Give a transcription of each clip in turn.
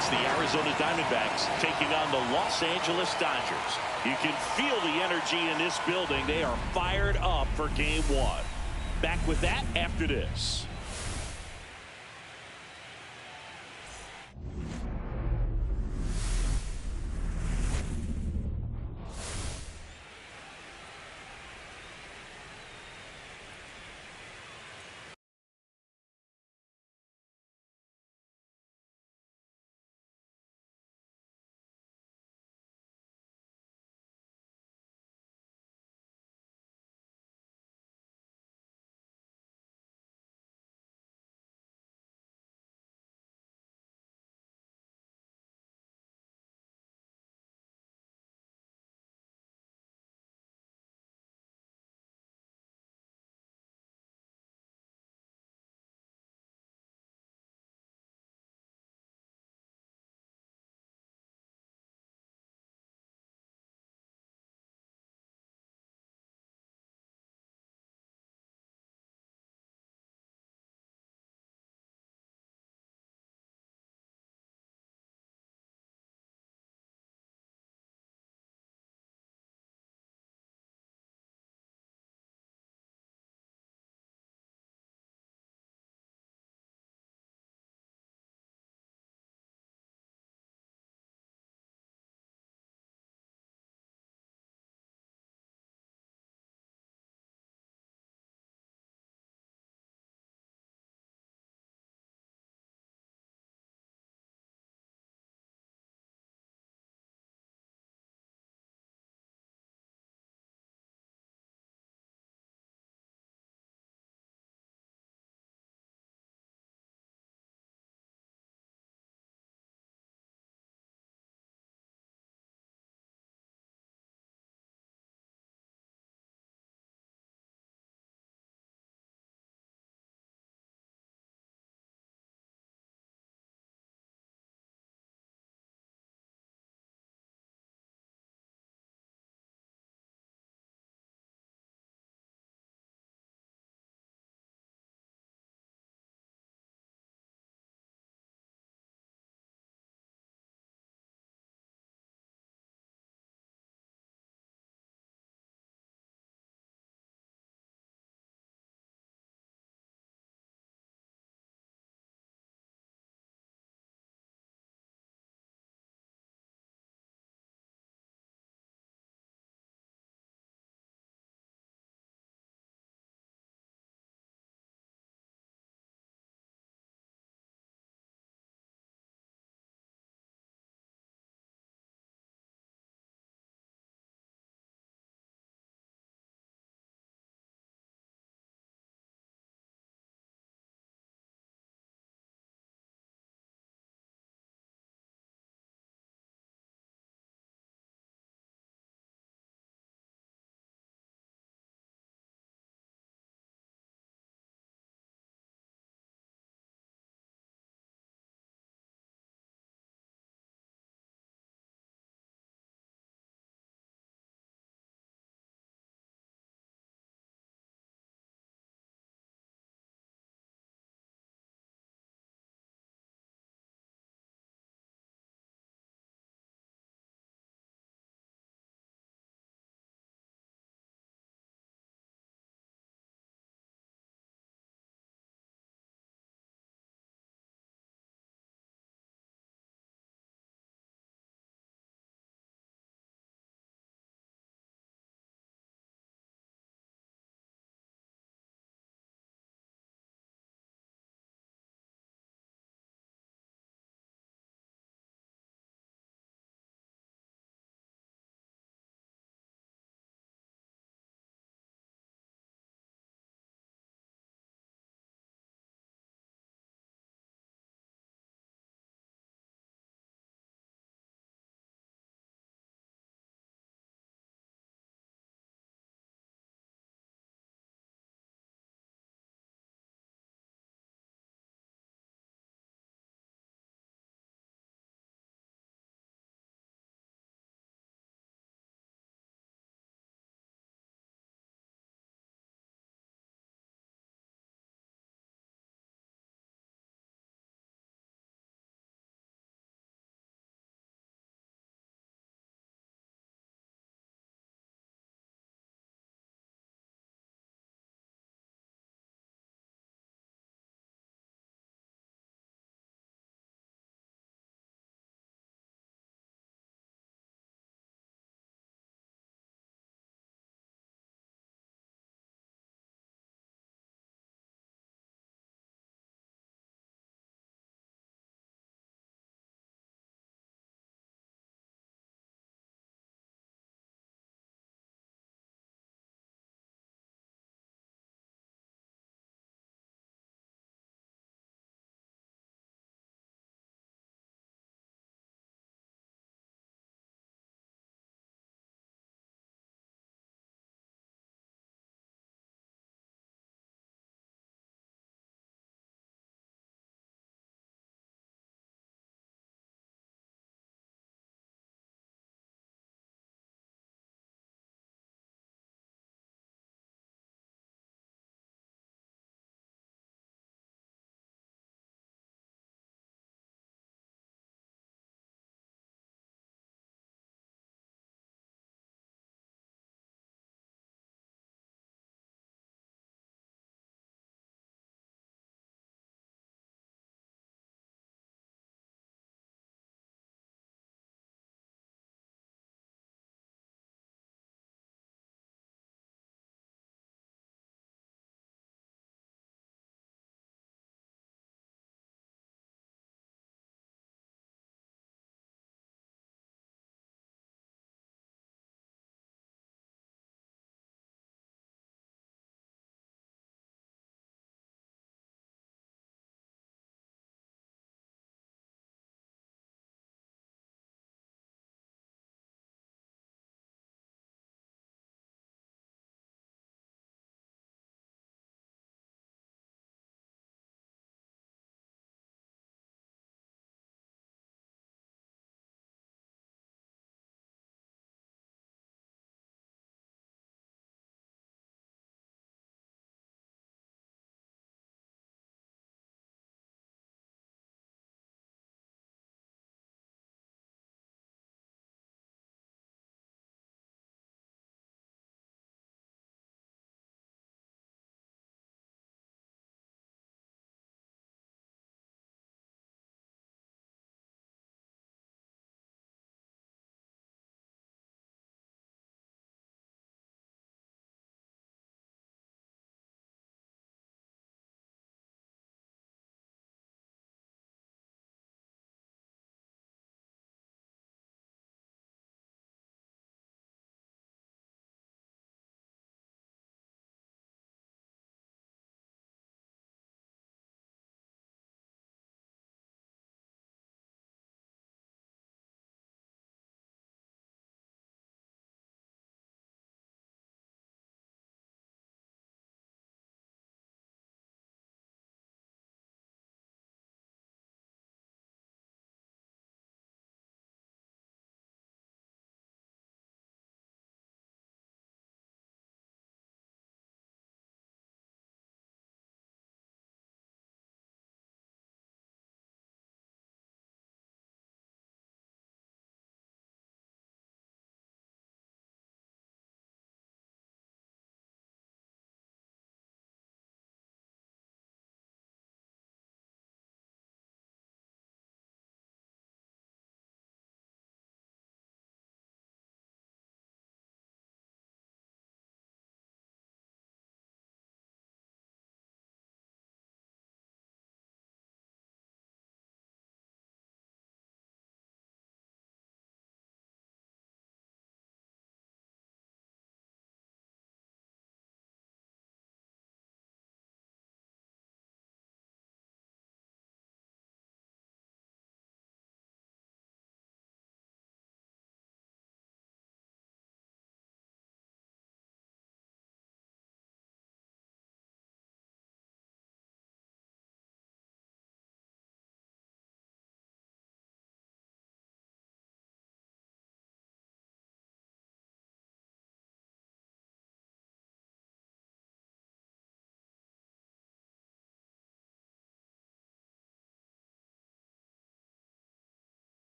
It's the Arizona Diamondbacks taking on the Los Angeles Dodgers. You can feel the energy in this building. They are fired up for game one. Back with that after this.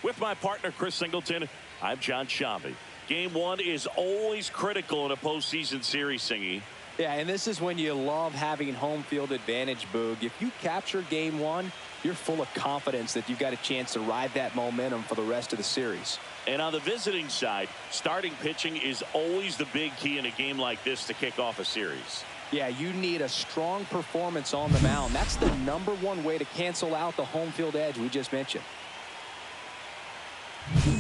With my partner, Chris Singleton, I'm John Shambi. Game one is always critical in a postseason series, Singy. Yeah, and this is when you love having home field advantage, Boog. If you capture game one, you're full of confidence that you've got a chance to ride that momentum for the rest of the series. And on the visiting side, starting pitching is always the big key in a game like this to kick off a series. Yeah, you need a strong performance on the mound. That's the #1 way to cancel out the home field edge we just mentioned.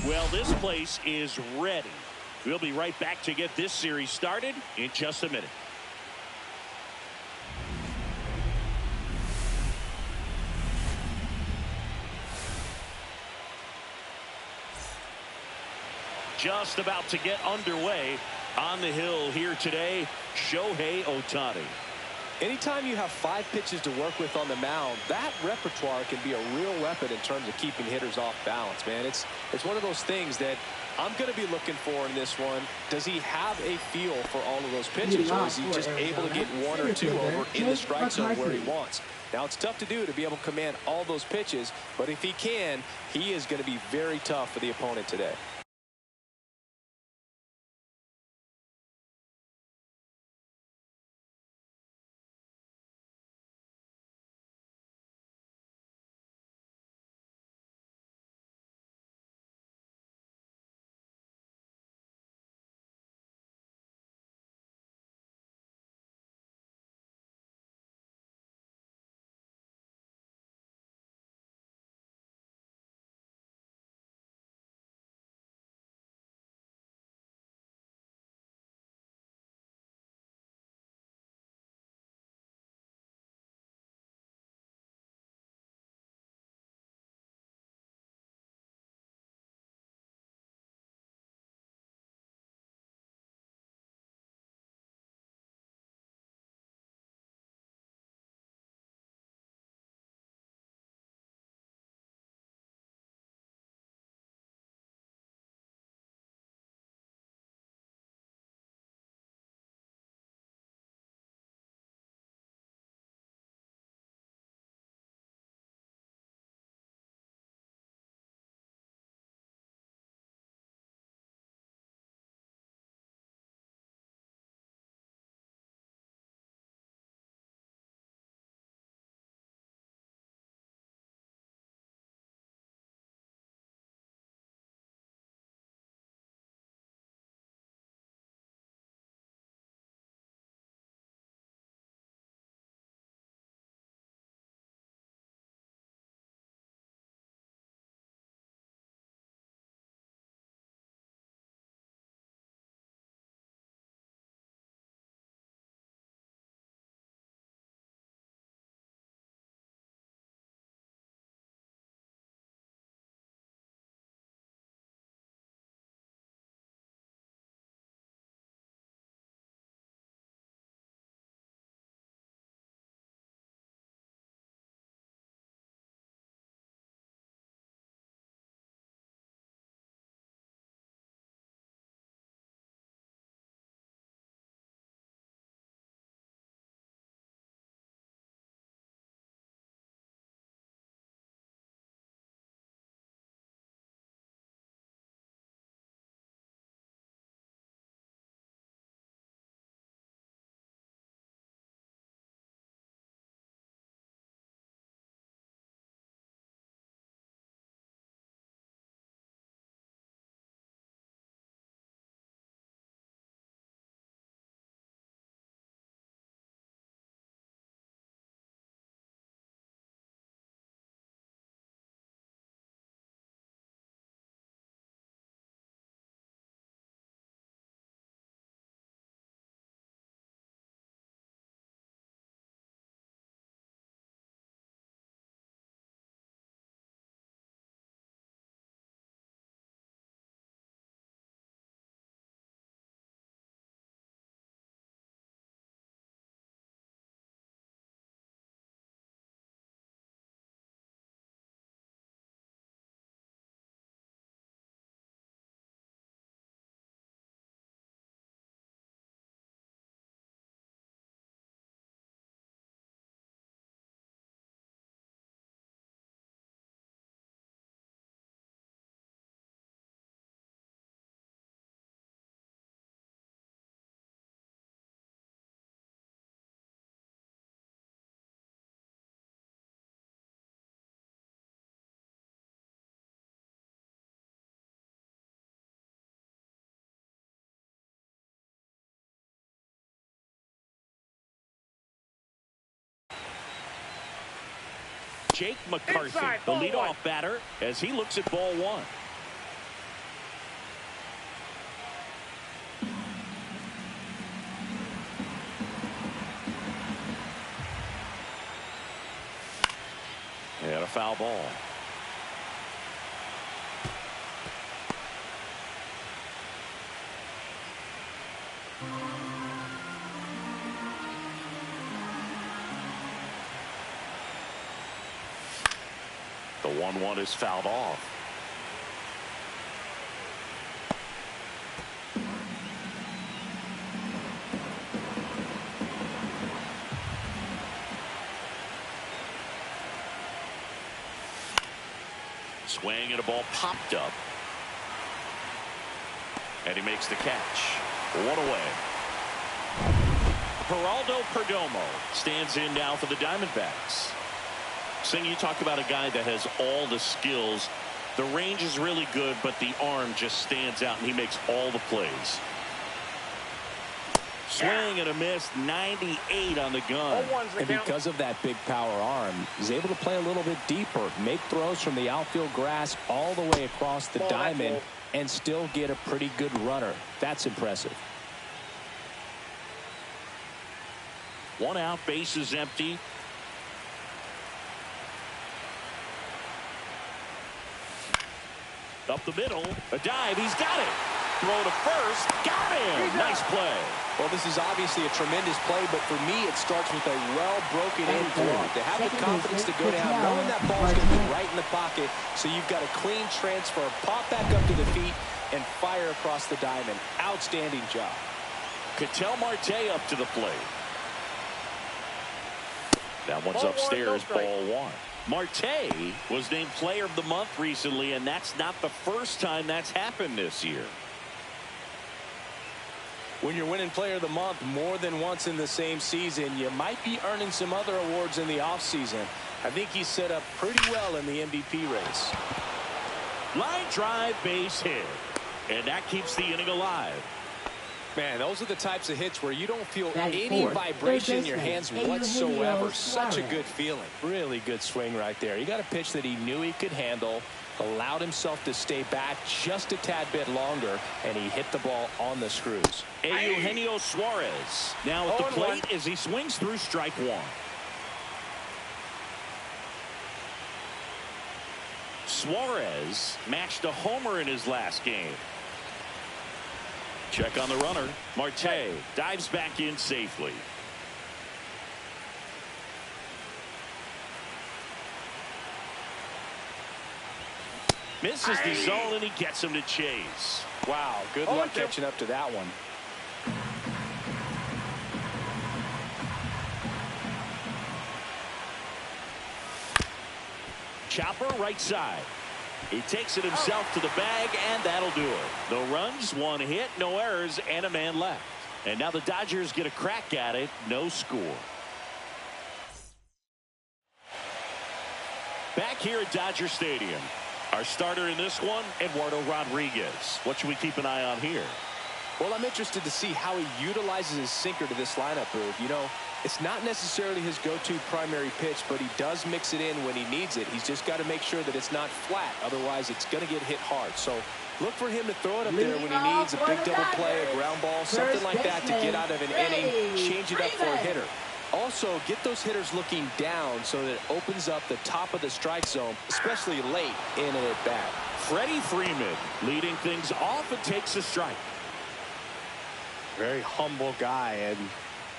Well, this place is ready. We'll be right back to get this series started in just a minute. Just about to get underway. On the hill here today, Shohei Ohtani. Anytime you have 5 pitches to work with on the mound, that repertoire can be a real weapon in terms of keeping hitters off balance, man. It's one of those things that I'm going to be looking for in this one. Does he have a feel for all of those pitches, or is he just able to get 1 or 2 over in the strike zone where he wants? Now, it's tough to do to be able to command all those pitches, but if he can, he is going to be very tough for the opponent today. Jake McCarthy, the leadoff batter, as he looks at ball one. And a foul ball. The 1-1 is fouled off. Swing and a ball popped up. And he makes the catch. One away. Geraldo Perdomo stands in now for the Diamondbacks. Sing, you talk about a guy that has all the skills. The range is really good, but the arm just stands out, and he makes all the plays. Swing and a miss, 98 on the gun. And because of that big power arm, he's able to play a little bit deeper, make throws from the outfield grass all the way across the diamond, and still get a pretty good runner. That's impressive. One out, base is empty. Up the middle, a dive, he's got it. Throw to first, got him. Nice play. Well, this is obviously a tremendous play, but for me, it starts with a well-broken-in throw. To have the confidence to go down, knowing that ball's going to be right in the pocket, so you've got a clean transfer, pop back up to the feet, and fire across the diamond. Outstanding job. Ketel Marte up to the plate. That one's upstairs, ball one. Marte was named Player of the Month recently, and that's not the first time that's happened this year. When you're winning Player of the Month more than once in the same season, you might be earning some other awards in the offseason. I think he's set up pretty well in the MVP race. Line drive, base hit. And that keeps the inning alive. Man, those are the types of hits where you don't feel any vibration in your hands whatsoever. Such a good feeling. Really good swing right there. He got a pitch that he knew he could handle, allowed himself to stay back just a tad bit longer, and he hit the ball on the screws. Eugenio Suarez now at the plate as he swings through strike one. Suarez matched a homer in his last game. Check on the runner. Marte dives back in safely. Misses the zone, and he gets him to chase. Wow, good luck catching up to that one. Chopper right side. He takes it himself to the bag, and that'll do it. No runs, one hit, no errors, and a man left. And now the Dodgers get a crack at it. No score. Back here at Dodger Stadium. Our starter in this one, Eduardo Rodriguez. What should we keep an eye on here? Well, I'm interested to see how he utilizes his sinker to this lineup, Boog. You know, it's not necessarily his go-to primary pitch, but he does mix it in when he needs it. He's just got to make sure that it's not flat. Otherwise, it's going to get hit hard. So look for him to throw it up there when he needs a big double play, a ground ball, something like that to get out of an inning, change it up for a hitter. Also, get those hitters looking down so that it opens up the top of the strike zone, especially late in an at-bat. Freddie Freeman leading things off and takes a strike. Very humble guy, and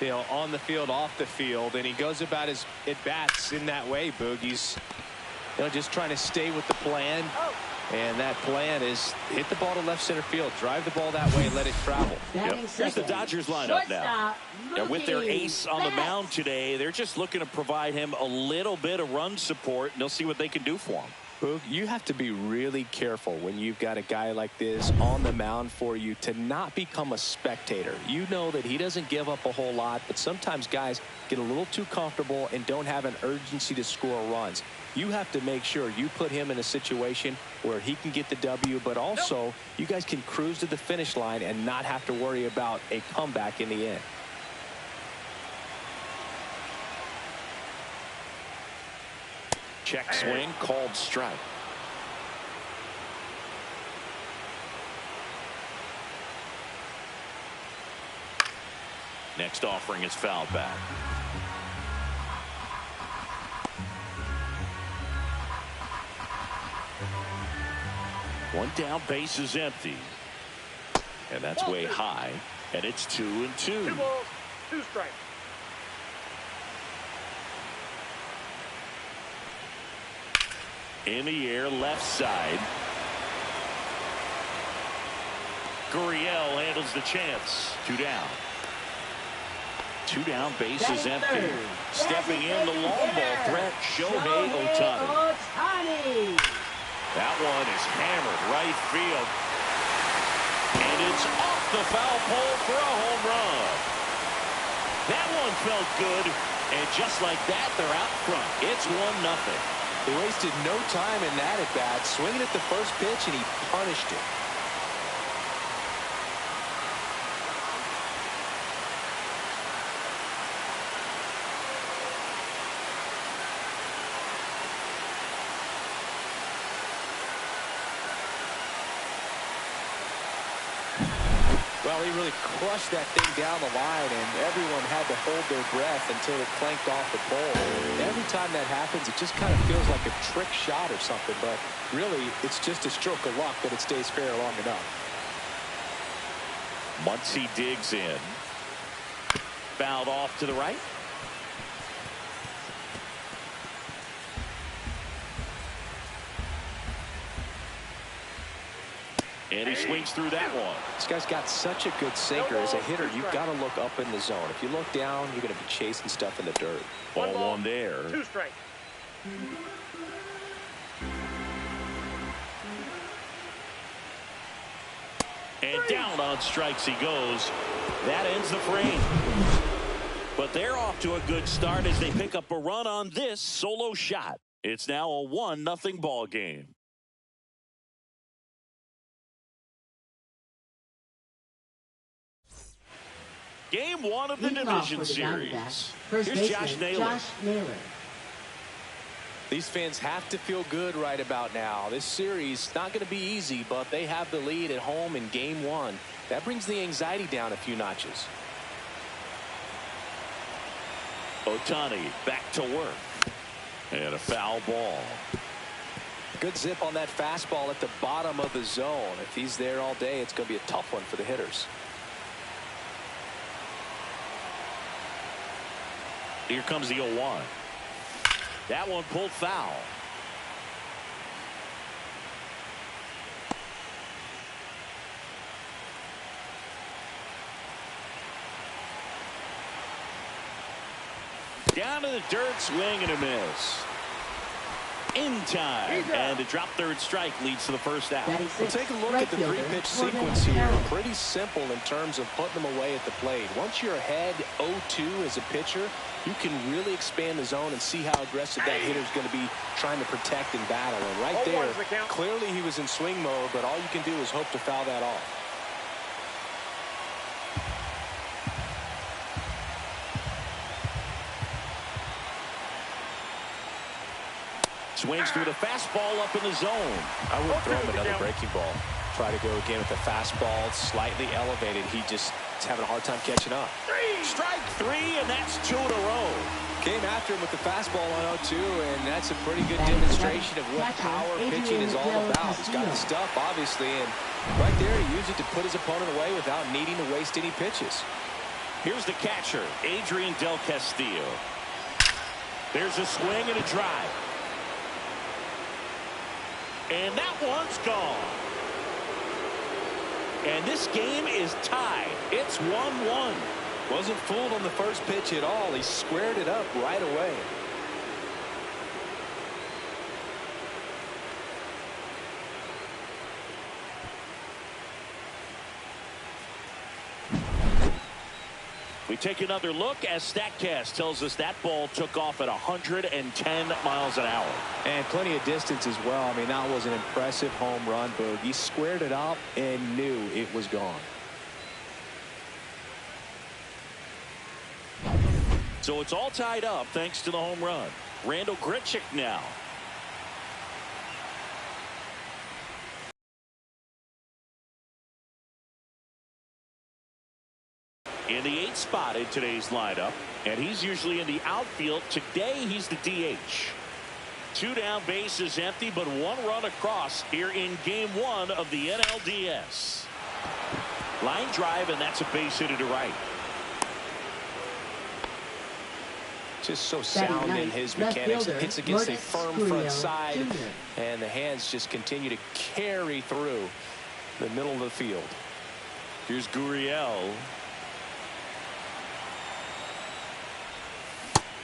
you know, on the field, off the field, and he goes about his at-bats in that way, Boog. He's, you know, just trying to stay with the plan, and that plan is hit the ball to left center field, drive the ball that way, and let it travel. Here's the Dodgers lineup now. And with their ace on the mound today, they're just looking to provide him a little bit of run support, and they'll see what they can do for him. Boog, you have to be really careful when you've got a guy like this on the mound for you to not become a spectator. You know that he doesn't give up a whole lot, but sometimes guys get a little too comfortable and don't have an urgency to score runs. You have to make sure you put him in a situation where he can get the W, but also you guys can cruise to the finish line and not have to worry about a comeback in the end. Check swing, called strike. Next offering is fouled back. One down, base is empty. And that's way high. And it's 2-2. 2 balls, 2 strikes. In the air, left side. Gurriel handles the chance. 2 down. 2 down, base is empty. Stepping in, the long ball threat, Shohei Ohtani. That one is hammered right field. And it's off the foul pole for a home run. That one felt good. And just like that, they're out front. It's 1-0. He wasted no time in that at bat, swinging at the first pitch, and he punished it. Well, he really crushed that thing down the line, and everyone had to hold their breath until it clanked off the pole. Every time that happens, it just kind of feels like a trick shot or something, but really, it's just a stroke of luck that it stays fair long enough. Muncy digs in. Fouled off to the right. And he swings through that one. This guy's got such a good sinker. As a hitter, you've got to look up in the zone. If you look down, you're going to be chasing stuff in the dirt. Ball 1 there. 2 strikes. And down on strikes he goes. That ends the frame. But they're off to a good start as they pick up a run on this solo shot. It's now a 1-0 ball game. Game 1 of the division series. Here's Josh Naylor. These fans have to feel good right about now. This series not going to be easy, but they have the lead at home in game 1. That brings the anxiety down a few notches. Ohtani back to work. And a foul ball. Good zip on that fastball at the bottom of the zone. If he's there all day, it's going to be a tough one for the hitters. Here comes the 0-1. That one pulled foul. Down to the dirt, swing and a miss. In time, and a drop third strike leads to the first out. We'll take a look at the 3-pitch sequence here. Pretty simple in terms of putting them away at the plate. Once you're ahead 0-2 as a pitcher, you can really expand the zone and see how aggressive that hitter is going to be trying to protect and battle. And right there, clearly he was in swing mode, but all you can do is hope to foul that off. Swings through the fastball up in the zone. I would throw him another breaking ball. Try to go again with the fastball slightly elevated. He just is having a hard time catching up. Strike 3, and that's 2 in a row. Came after him with the fastball on 0-2, and that's a pretty good demonstration of what power pitching is all about. He's got the stuff, obviously, and right there he used it to put his opponent away without needing to waste any pitches. Here's the catcher, Adrian Del Castillo. There's a swing and a drive. And that one's gone. And this game is tied. It's 1-1. Wasn't fooled on the first pitch at all. He squared it up right away. We take another look as StatCast tells us that ball took off at 110 miles an hour. And plenty of distance as well. I mean, that was an impressive home run, Boog. He squared it up and knew it was gone. So it's all tied up thanks to the home run. Randal Grichuk now In the 8th spot in today's lineup, and he's usually in the outfield. Today he's the DH. 2 down, bases empty, but 1 run across here in game 1 of the NLDS. Line drive, and that's a base hit to right. Just so sound in his mechanics. Hits against a firm front side, and the hands just continue to carry through the middle of the field. Here's Gurriel.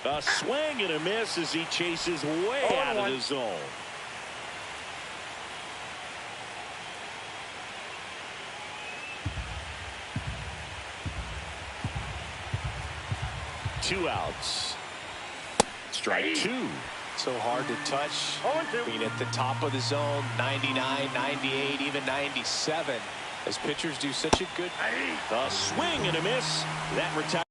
A swing and a miss as he chases way out of the zone. Two outs. Strike 2. So hard to touch. I mean, at the top of the zone, 99, 98, even 97. As pitchers do such a good. A swing and a miss. That retires.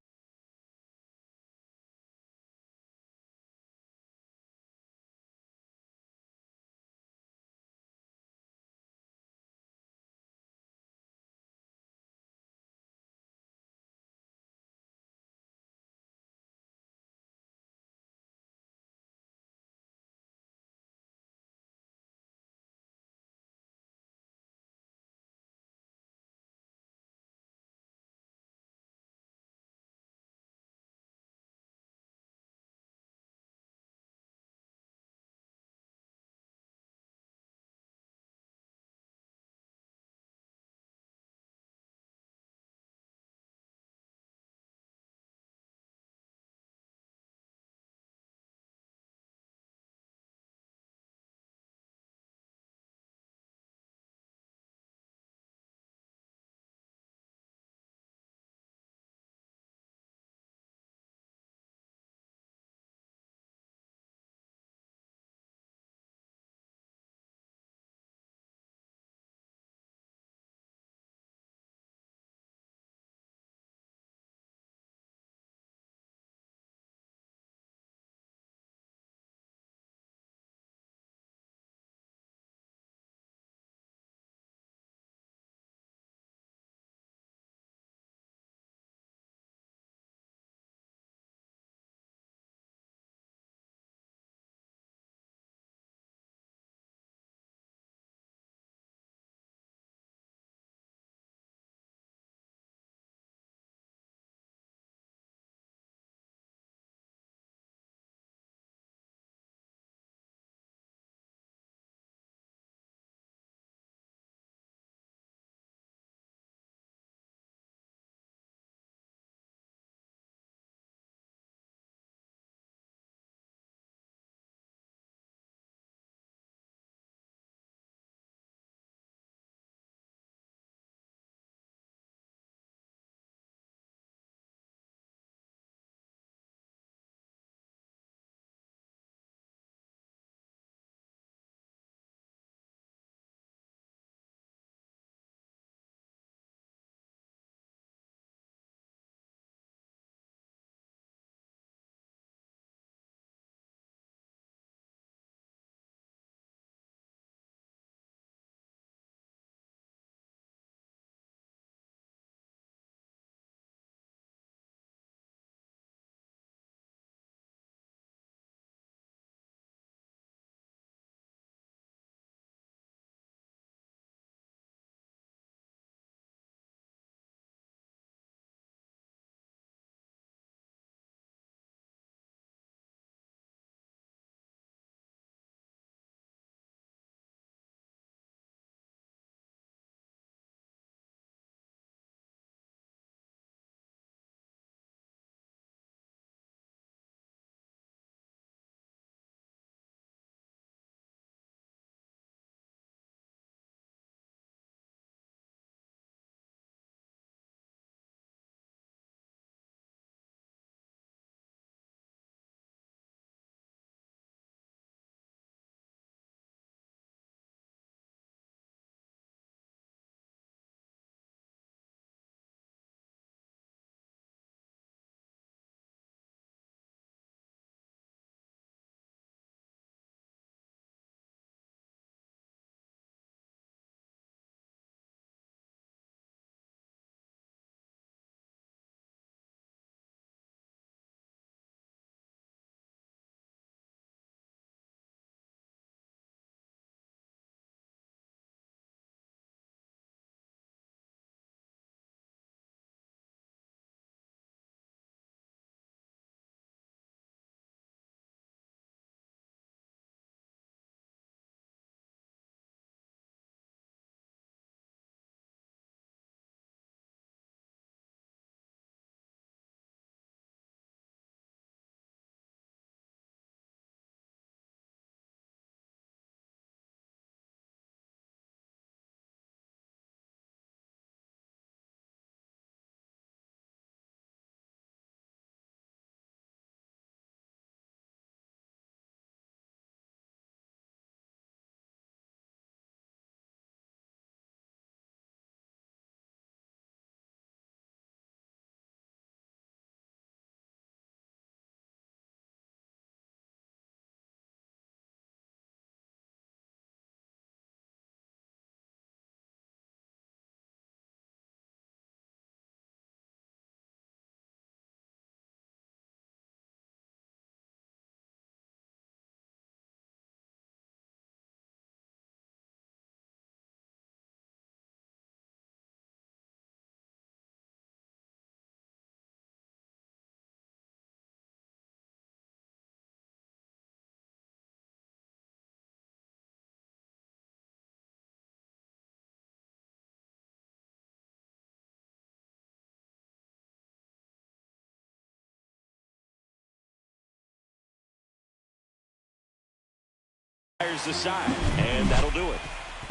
Fires the side, and that'll do it.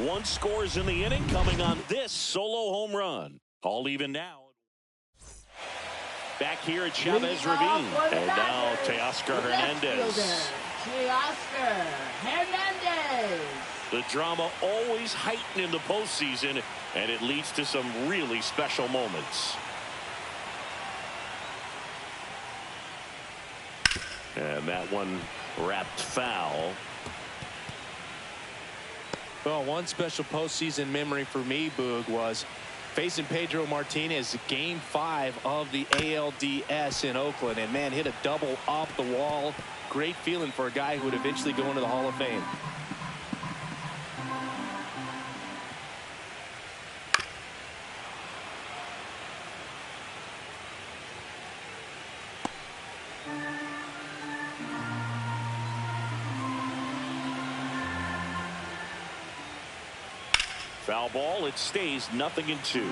One scores in the inning coming on this solo home run. All even now. Back here at Chavez Ravine. And now Teoscar Hernandez. Teoscar Hernandez. The drama always heightened in the postseason, and it leads to some really special moments. And that one wrapped foul. Well, one special postseason memory for me, Boog, was facing Pedro Martinez game 5 of the ALDS in Oakland, and man, hit a double off the wall. Great feeling for a guy who would eventually go into the Hall of Fame. Foul ball, it stays 0-2.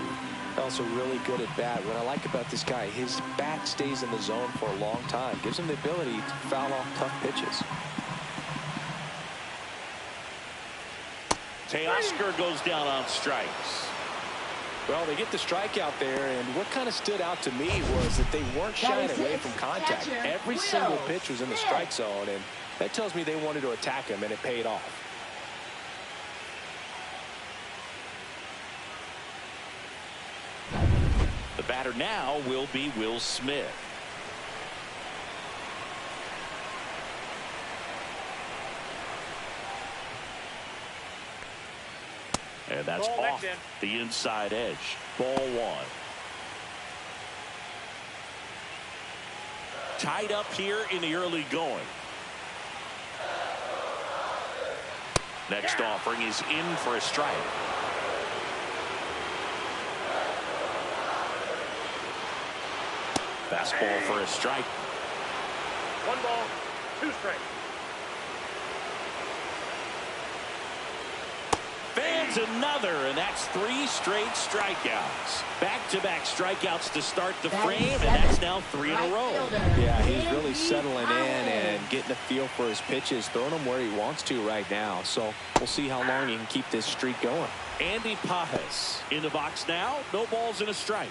Also really good at bat. What I like about this guy, his bat stays in the zone for a long time. Gives him the ability to foul off tough pitches. Teoscar goes down on strikes. Well, they get the strikeout there, and what kind of stood out to me was that they weren't shying away from contact. Every single pitch was in the strike zone, and that tells me they wanted to attack him, and it paid off. The batter now will be Will Smith. And that's off the inside edge. Ball 1. Tied up here in the early going. Next offering is in for a strike. Fastball for a strike. 1 ball, 2 strikes. Fans another, and that's 3 straight strikeouts. Back-to-back strikeouts to start the frame, and that's now 3 in a row. Yeah, he's really settling in and getting a feel for his pitches, throwing them where he wants to right now. So we'll see how long he can keep this streak going. Andy Pajes in the box now. No balls and a strike.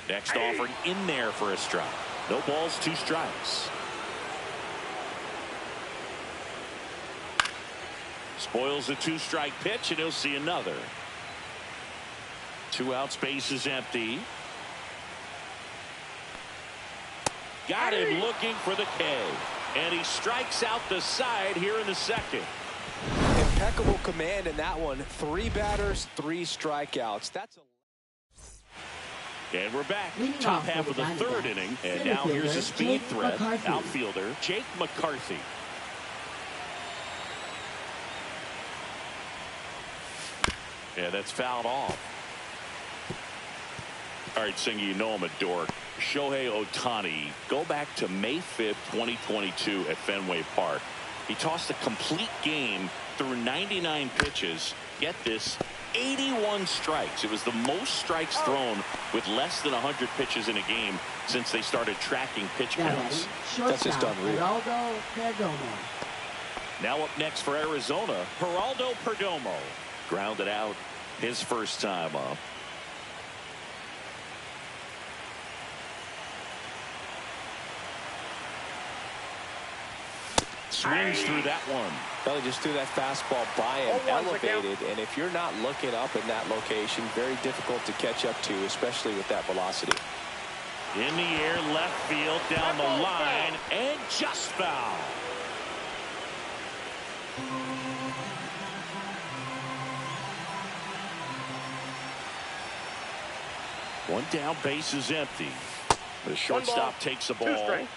Next offering in there for a strike. No balls, 2 strikes. Spoils a 2-strike pitch, and he'll see another. 2 outs, base is empty. Got him looking for the K. And he strikes out the side here in the second. Impeccable command in that one. 3 batters, 3 strikeouts. That's a... And we're back. Top half of the 3rd inning. And now here's a speed threat. Outfielder Jake McCarthy. Yeah, that's fouled off. All right, Singy, you know I'm a dork. Shohei Ohtani, go back to May 5th, 2022 at Fenway Park. He tossed a complete game through 99 pitches. Get this, 81 strikes. It was the most strikes thrown with less than 100 pitches in a game since they started tracking pitch counts. That's just unreal. Now up next for Arizona, Geraldo Perdomo. Grounded out his first time up. Swings through that one. Well, he just threw that fastball by him, elevated, and if you're not looking up in that location, very difficult to catch up to, especially with that velocity. In the air, left field, down the line, and just foul. One down, base is empty. The shortstop takes the ball.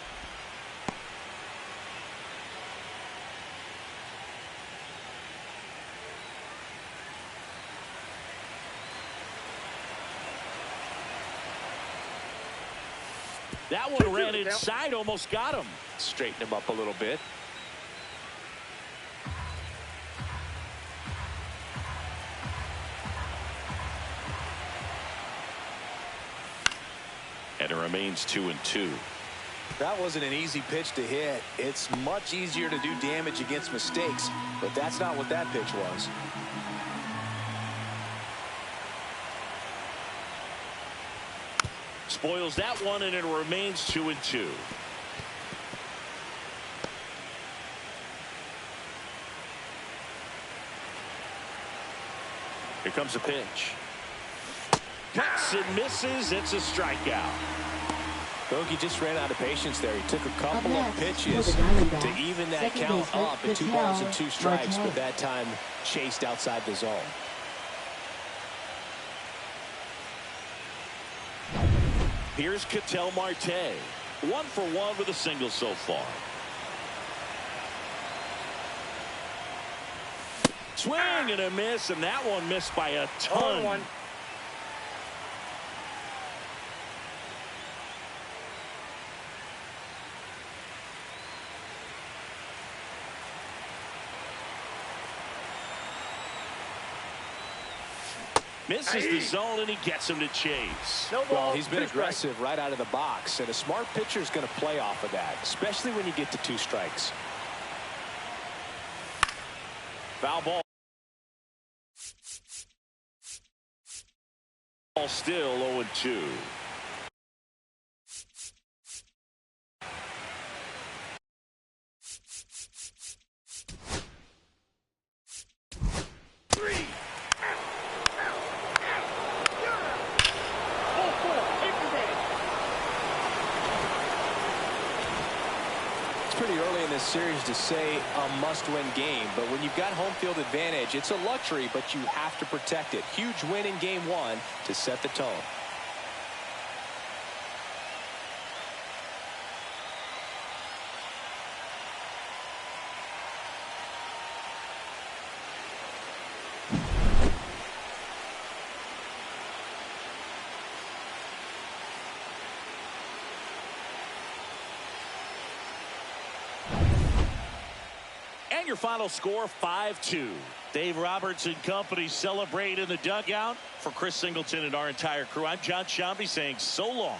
That one ran inside, almost got him. Straighten him up a little bit. remains 2-2. That wasn't an easy pitch to hit. It's much easier to do damage against mistakes, but that's not what that pitch was. Spoils that one, and it remains 2-2. Here comes a pitch. Cuts and misses. It's a strikeout. Bogey just ran out of patience there. He took a couple of pitches to even that count up at 2 balls and 2 strikes, but that time chased outside the zone. Here's Ketel Marte. 1 for 1 with a single so far. Swing and a miss, and that one missed by a ton. 0-1. Misses the zone, and he gets him to chase. No ball, Well, he's been 2 strikes. aggressive right out of the box, and a smart pitcher is going to play off of that, especially when you get to 2 strikes. Foul ball. Still 0-2. Pretty early in this series to say a must-win game, but when you've got home field advantage, it's a luxury, but you have to protect it. Huge win in game 1 to set the tone. And your final score, 5-2. Dave Roberts and company celebrate in the dugout. For Chris Singleton and our entire crew, I'm John Shambi saying so long.